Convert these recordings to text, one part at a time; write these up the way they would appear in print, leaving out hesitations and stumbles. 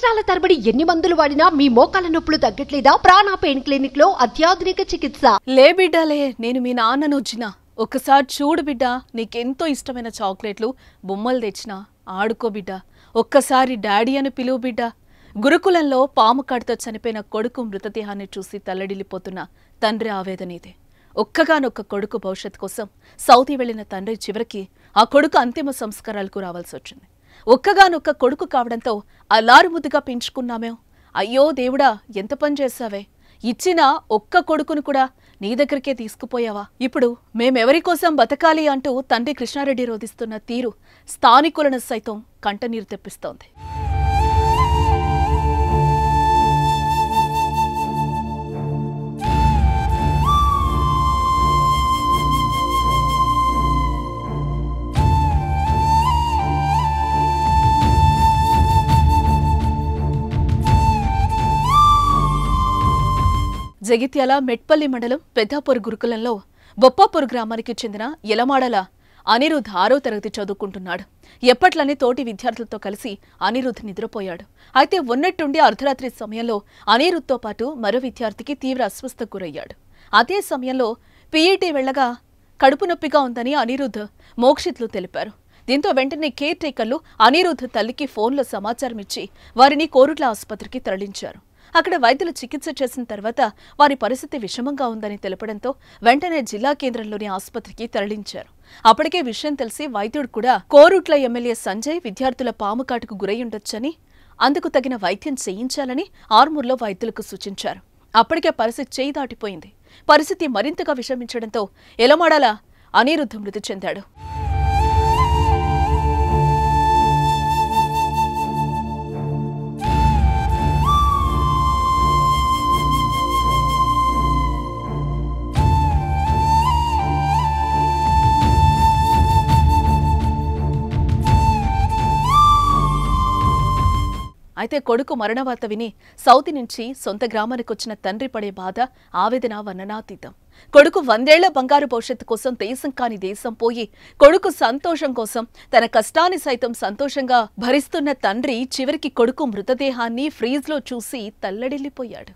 సంవత్సరాల తరబడి ఎన్ని మందులు వాడినా మీ మోకాల నొప్పులు తగ్గట్లేదా? ప్రాణ పెయిన్ క్లినిక్ లో అత్యాధునిక చికిత్స. లే బిడ్డలే, నేను మీ నాన్నను వచ్చిన ఒక్కసారి చూడు బిడ్డ, నీకెంతో ఇష్టమైన చాక్లెట్లు బొమ్మలు తెచ్చినా ఆడుకో బిడ్డ. ఒక్కసారి డాడీ అని పిలువు బిడ్డ. గురుకులంలో పాము కాటుతో చనిపోయిన కొడుకు మృతదేహాన్ని చూసి తల్లడిల్లిపోతున్న తండ్రి ఆవేదన ఇదే. ఒక్కగానొక్క కొడుకు భవిష్యత్ కోసం సౌదీ వెళ్లిన తండ్రి చివరికి ఆ కొడుకు అంతిమ సంస్కారాలకు రావాల్సి వచ్చింది. ఒక్కగానొక్క కొడుకు కావడంతో అల్లారు ముద్దుగా పెంచుకున్నామే. అయ్యో దేవుడా, ఎంత పని చేశావే! ఇచ్చిన ఒక్క కొడుకును కూడా నీ దగ్గరికే తీసుకుపోయావా? ఇప్పుడు మేమెవరి కోసం బతకాలి అంటూ తండ్రి కృష్ణారెడ్డి రోధిస్తున్న తీరు స్థానికులను సైతం కంటనీరు తెప్పిస్తోంది. జగిత్యాల మెట్పల్లి మండలం పెద్దాపూర్ గురుకులంలో బొప్పాపూర్ గ్రామానికి చెందిన యలమాడల అనిరుద్ 6వ తరగతి చదువుకుంటున్నాడు. ఎప్పట్లనే తోటి విద్యార్థులతో కలిసి అనిరుద్ నిద్రపోయాడు. అయితే ఉన్నట్టుండి అర్ధరాత్రి సమయంలో అనిరుద్తో పాటు మరో విద్యార్థికి తీవ్ర అస్వస్థకు గురయ్యాడు. అదే సమయంలో పీఈటీ వెళ్లగా కడుపు నొప్పిగా ఉందని అనిరుద్ మోక్షిత్లు తెలిపారు. దీంతో వెంటనే కేర్ టేకర్లు అనిరుద్ తల్లికి ఫోన్లో సమాచారం ఇచ్చి వారిని కోరుట్ల ఆసుపత్రికి తరలించారు. అక్కడ వైద్యులు చికిత్స చేసిన తర్వాత వారి పరిస్థితి విషమంగా ఉందని తెలపడంతో వెంటనే జిల్లా కేంద్రంలోని ఆసుపత్రికి తరలించారు. అప్పటికే విషయం తెలిసి వైద్యుడు కూడా కోరుట్ల ఎమ్మెల్యే సంజయ్ విద్యార్థుల పాము కాటుకు గురయ్యుండొచ్చని, అందుకు తగిన వైద్యం చేయించాలని ఆర్మూర్లో వైద్యులకు సూచించారు. అప్పటికే పరిస్థితి చేయి దాటిపోయింది. పరిస్థితి మరింతగా విషమించడంతో యలమాడల అనిరుద్ మృతి చెందాడు. అయితే కొడుకు మరణవార్త విని సౌతి నుంచి సొంత గ్రామానికి వచ్చిన తండ్రి పడే బాధ, ఆవేదన వర్ణనాతీతం. కొడుకు 100 ఏళ్ల బంగారు భవిష్యత్తు కోసం దేశం కాని దేశం పోయి కొడుకు సంతోషం కోసం తన కష్టాన్ని సైతం సంతోషంగా భరిస్తున్న తండ్రి చివరికి కొడుకు మృతదేహాన్ని ఫ్రీజ్లో చూసి తల్లడిల్లిపోయాడు.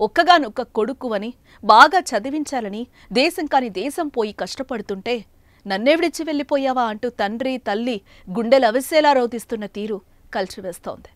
ఒక్కగానొక్క కొడుకు అని బాగా చదివించాలని దేశం కాని దేశం పోయి కష్టపడుతుంటే నన్నే విడిచి వెళ్ళిపోయావా అంటూ తండ్రి తల్లి గుండెలవిసేలా రోధిస్తున్న తీరు కలిచివేస్తోంది.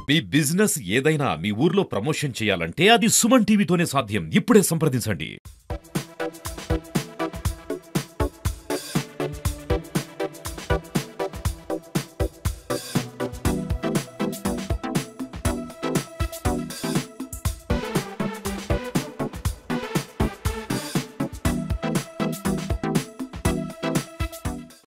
మీ బిజినెస్ ఏదైనా మీ ఊర్లో ప్రమోషన్ చేయాలంటే అది సుమన్ టీవీతోనే సాధ్యం. ఇప్పుడే సంప్రదించండి.